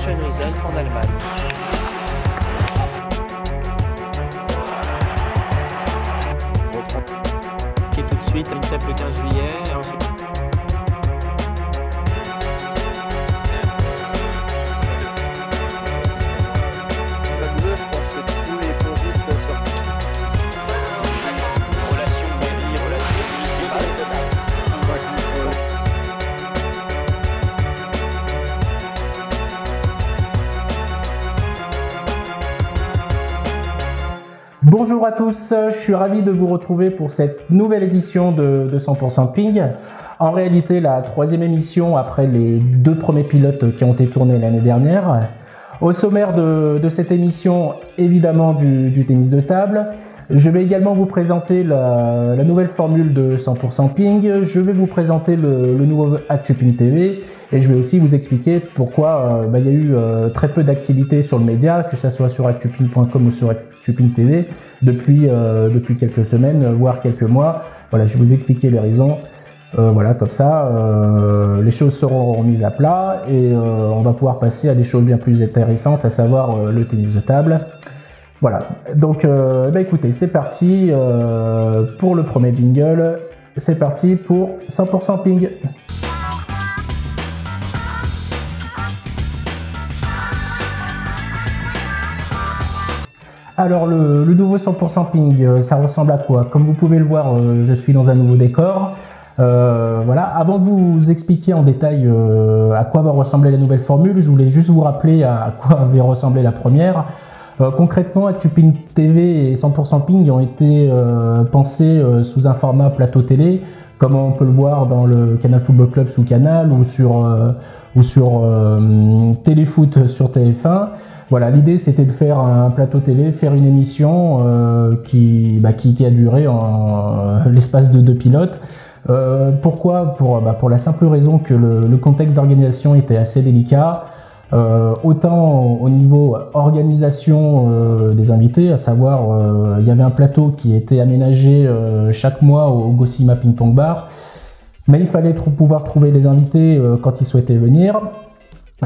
Sachsenhausen en Allemagne. Qui est tout de suite à l'INSEP le 15 juillet. Et ensuite... Fabuleux, je pense que tous les plangistes sortent. Relation de la vie, relation municipale. Bonjour à tous, je suis ravi de vous retrouver pour cette nouvelle édition de 100% Ping. En réalité, la troisième émission après les deux premiers pilotes qui ont été tournés l'année dernière. Au sommaire de cette émission, évidemment du tennis de table. Je vais également vous présenter la nouvelle formule de 100% Ping. Je vais vous présenter le nouveau ActuPing TV. Et je vais aussi vous expliquer pourquoi il y a eu très peu d'activité sur le média, que ce soit sur actuping.com ou sur ActuPing TV, depuis quelques semaines, voire quelques mois. Voilà, je vais vous expliquer les raisons. Voilà, comme ça, les choses seront remises à plat et on va pouvoir passer à des choses bien plus intéressantes, à savoir le tennis de table. Voilà, donc écoutez, c'est parti pour le premier jingle. C'est parti pour 100% Ping. Alors le nouveau 100% Ping, ça ressemble à quoi? Comme vous pouvez le voir, je suis dans un nouveau décor. Voilà. Avant de vous expliquer en détail à quoi va ressembler la nouvelle formule, je voulais juste vous rappeler à quoi avait ressemblé la première. Concrètement, ActuPing TV et 100% Ping ont été pensés sous un format plateau télé, comme on peut le voir dans le Canal Football Club sous Canal ou sur Téléfoot sur TF1. Voilà, l'idée c'était de faire un plateau télé, faire une émission qui a duré l'espace de deux pilotes. Pourquoi? Pour la simple raison que le contexte d'organisation était assez délicat, autant au niveau organisation des invités, à savoir il y avait un plateau qui était aménagé chaque mois au Gosima Ping Pong Bar, mais il fallait pouvoir trouver les invités quand ils souhaitaient venir.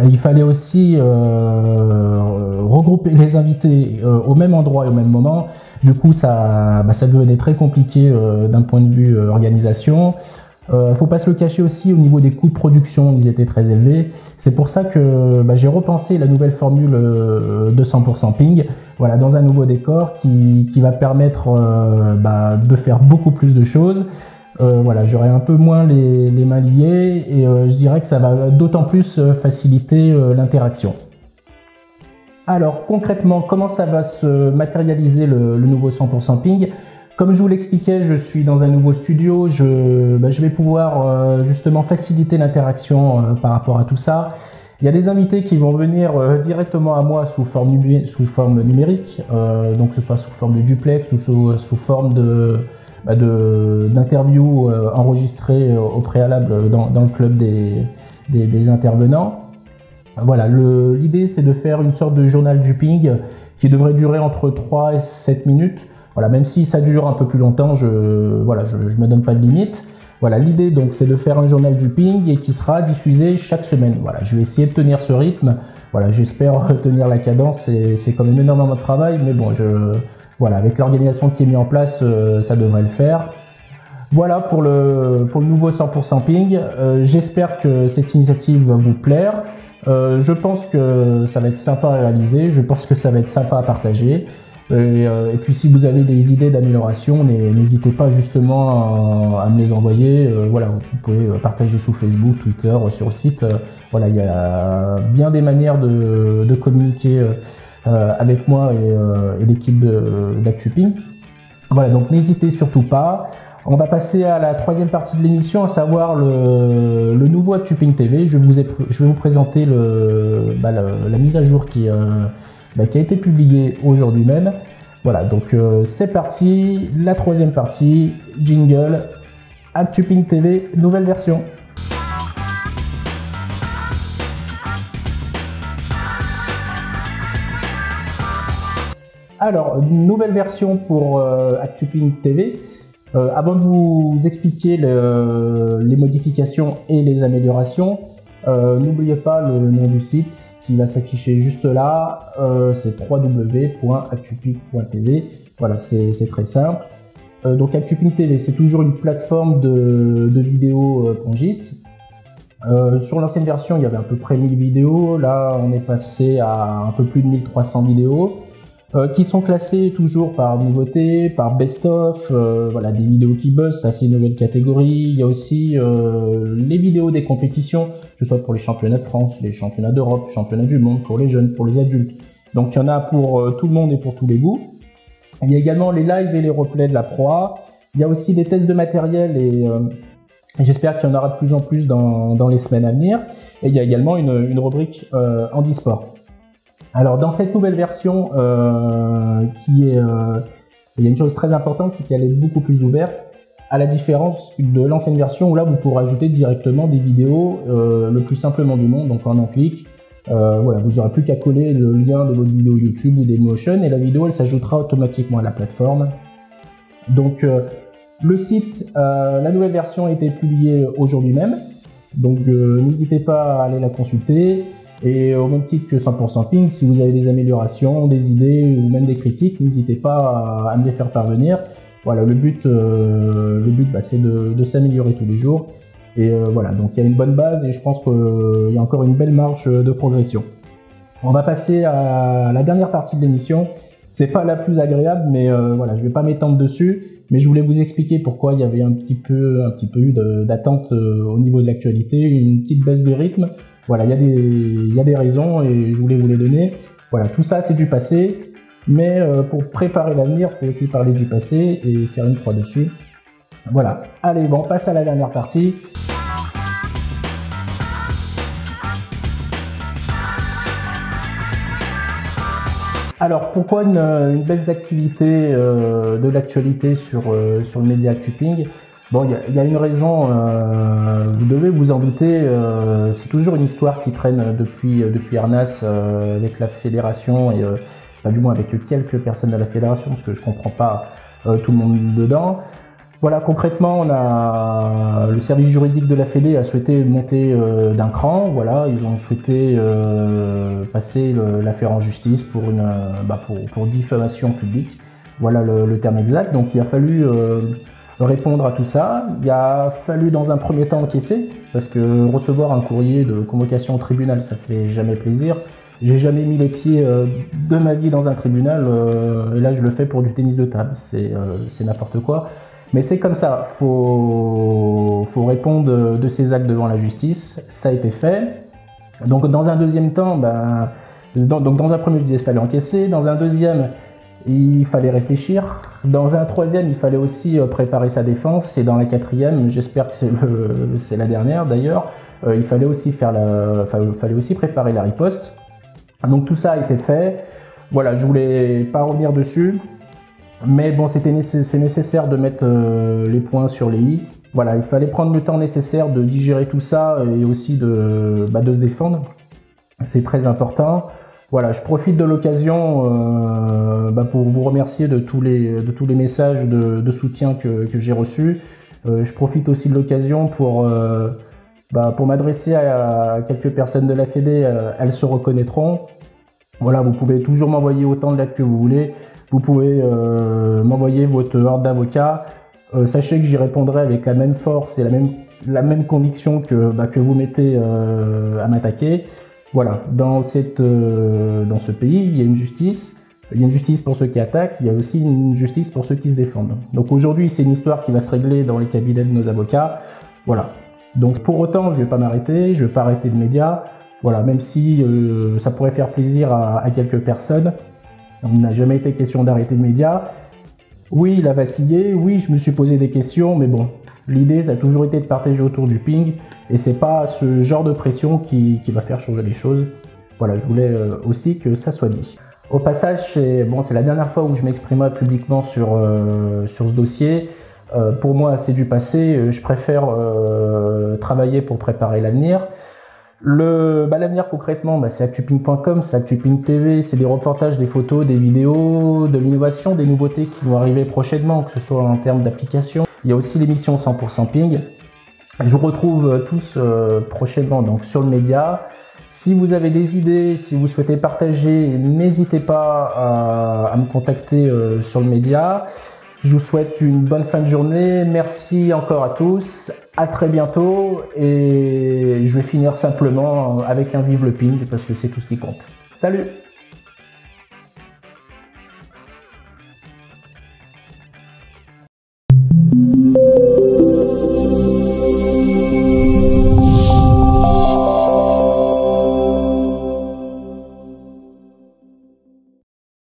Il fallait aussi regrouper les invités au même endroit et au même moment. Du coup, ça devenait très compliqué d'un point de vue organisation. Faut pas se le cacher aussi, au niveau des coûts de production, ils étaient très élevés. C'est pour ça que j'ai repensé la nouvelle formule de 100% Ping, voilà, dans un nouveau décor qui va permettre de faire beaucoup plus de choses. Voilà, j'aurai un peu moins les mains liées et je dirais que ça va d'autant plus faciliter l'interaction. Alors concrètement, comment ça va se matérialiser le nouveau 100% Ping? Comme je vous l'expliquais, je suis dans un nouveau studio, je vais pouvoir justement faciliter l'interaction par rapport à tout ça. Il y a des invités qui vont venir directement à moi sous forme numérique, donc que ce soit sous forme de duplex ou sous forme d'interviews enregistrées au préalable dans le club des intervenants. Voilà, l'idée c'est de faire une sorte de journal du ping qui devrait durer entre 3 et 7 minutes. Voilà, même si ça dure un peu plus longtemps, je me donne pas de limite. Voilà, l'idée donc c'est de faire un journal du ping et qui sera diffusé chaque semaine. Voilà, je vais essayer de tenir ce rythme. Voilà, j'espère tenir la cadence. C'est quand même énormément de travail, mais bon, voilà, avec l'organisation qui est mise en place, ça devrait le faire. Voilà pour le nouveau 100% Ping. J'espère que cette initiative va vous plaire. Je pense que ça va être sympa à réaliser. Je pense que ça va être sympa à partager. Et puis si vous avez des idées d'amélioration, n'hésitez pas justement à me les envoyer. Voilà, vous pouvez partager sous Facebook, Twitter, sur le site. Voilà, il y a bien des manières de communiquer avec moi et l'équipe d'ActuPing. Voilà, donc n'hésitez surtout pas. On va passer à la troisième partie de l'émission, à savoir le nouveau ActuPing TV. Je vais vous présenter la mise à jour qui a été publiée aujourd'hui même. Voilà, donc c'est parti, la troisième partie, jingle, ActuPing TV, nouvelle version. Alors, nouvelle version pour ActuPing TV. Avant de vous expliquer les modifications et les améliorations, N'oubliez pas le nom du site qui va s'afficher juste là, c'est www.actuping.tv. Voilà, c'est très simple. Donc ActuPing TV, c'est toujours une plateforme de vidéos pongistes. Sur l'ancienne version, il y avait à peu près 1000 vidéos. Là, on est passé à un peu plus de 1300 vidéos qui sont classées toujours par nouveauté, par best-of. Voilà, des vidéos qui buzzent, ça c'est une nouvelle catégorie. Il y a aussi les vidéos des compétitions, que ce soit pour les championnats de France, les championnats d'Europe, les championnats du monde, pour les jeunes, pour les adultes. Donc il y en a pour tout le monde et pour tous les goûts. Il y a également les lives et les replays de la Pro A. Il y a aussi des tests de matériel et j'espère qu'il y en aura de plus en plus dans les semaines à venir. Et il y a également une rubrique handisport. Alors dans cette nouvelle version, il y a une chose très importante, c'est qu'elle est beaucoup plus ouverte, à la différence de l'ancienne version où là vous pourrez ajouter directement des vidéos le plus simplement du monde, donc en un clic. Voilà, vous n'aurez plus qu'à coller le lien de votre vidéo YouTube ou Dailymotion et la vidéo elle s'ajoutera automatiquement à la plateforme. Donc le site, la nouvelle version a été publiée aujourd'hui même, donc n'hésitez pas à aller la consulter. Et au même titre que 100% Ping, si vous avez des améliorations, des idées ou même des critiques, n'hésitez pas à me les faire parvenir. Voilà, le but c'est de s'améliorer tous les jours. Et voilà, donc il y a une bonne base et je pense qu'il y a encore une belle marge de progression. On va passer à la dernière partie de l'émission. C'est pas la plus agréable, mais voilà, je vais pas m'étendre dessus. Mais je voulais vous expliquer pourquoi il y avait un petit peu eu d'attente au niveau de l'actualité, une petite baisse de rythme. Voilà, il y a des raisons et je voulais vous les donner. Voilà, tout ça c'est du passé, mais pour préparer l'avenir, il faut aussi parler du passé et faire une croix dessus. Voilà, allez, bon, on passe à la dernière partie. Alors, pourquoi une baisse d'activité de l'actualité sur le média ActuPing? Bon, il y a une raison, vous devez vous en douter, c'est toujours une histoire qui traîne depuis Arnas avec la fédération et du moins avec quelques personnes de la fédération, parce que je comprends pas tout le monde dedans. Voilà, concrètement, le service juridique de la Fédé a souhaité monter d'un cran. Voilà, ils ont souhaité passer l'affaire en justice pour diffamation publique. Voilà le terme exact. Donc il a fallu répondre à tout ça. Il a fallu dans un premier temps encaisser, parce que recevoir un courrier de convocation au tribunal, ça fait jamais plaisir. J'ai jamais mis les pieds de ma vie dans un tribunal, et là je le fais pour du tennis de table, c'est n'importe quoi. Mais c'est comme ça, faut répondre de ses actes devant la justice, ça a été fait. Donc dans un deuxième temps, dans un premier il fallait encaisser, dans un deuxième il fallait réfléchir, dans un troisième il fallait aussi préparer sa défense, et dans la quatrième, j'espère que c'est la dernière d'ailleurs, il fallait aussi préparer la riposte. Donc tout ça a été fait. Voilà, je voulais pas revenir dessus, mais bon, c'est nécessaire de mettre les points sur les i. Voilà, il fallait prendre le temps nécessaire de digérer tout ça et aussi de se défendre. C'est très important. Voilà, je profite de l'occasion pour vous remercier de tous les messages de soutien que j'ai reçus. Je profite aussi de l'occasion pour m'adresser à quelques personnes de la Fédé, elles se reconnaîtront. Voilà, vous pouvez toujours m'envoyer autant de lettres que vous voulez. Vous pouvez m'envoyer votre ordre d'avocat. Sachez que j'y répondrai avec la même force et la même conviction que vous mettez à m'attaquer. Voilà, dans ce pays, il y a une justice. Il y a une justice pour ceux qui attaquent, il y a aussi une justice pour ceux qui se défendent. Donc aujourd'hui, c'est une histoire qui va se régler dans les cabinets de nos avocats. Voilà. Donc pour autant, je ne vais pas m'arrêter, je ne vais pas arrêter de médias. Voilà, même si ça pourrait faire plaisir à quelques personnes. Il n'a jamais été question d'arrêter de médias. Oui, il a vacillé, oui, je me suis posé des questions, mais bon, l'idée, ça a toujours été de partager autour du ping, et c'est pas ce genre de pression qui va faire changer les choses. Voilà, je voulais aussi que ça soit dit. Au passage, c'est la dernière fois où je m'exprimerai publiquement sur ce dossier. Pour moi, c'est du passé, je préfère travailler pour préparer l'avenir. L'avenir concrètement, c'est actuping.com, c'est ActuPing TV, c'est des reportages, des photos, des vidéos, de l'innovation, des nouveautés qui vont arriver prochainement, que ce soit en termes d'application. Il y a aussi l'émission 100% Ping. Je vous retrouve tous prochainement donc sur le média. Si vous avez des idées, si vous souhaitez partager, n'hésitez pas à me contacter sur le média. Je vous souhaite une bonne fin de journée. Merci encore à tous. À très bientôt. Et je vais finir simplement avec un vive le ping parce que c'est tout ce qui compte. Salut!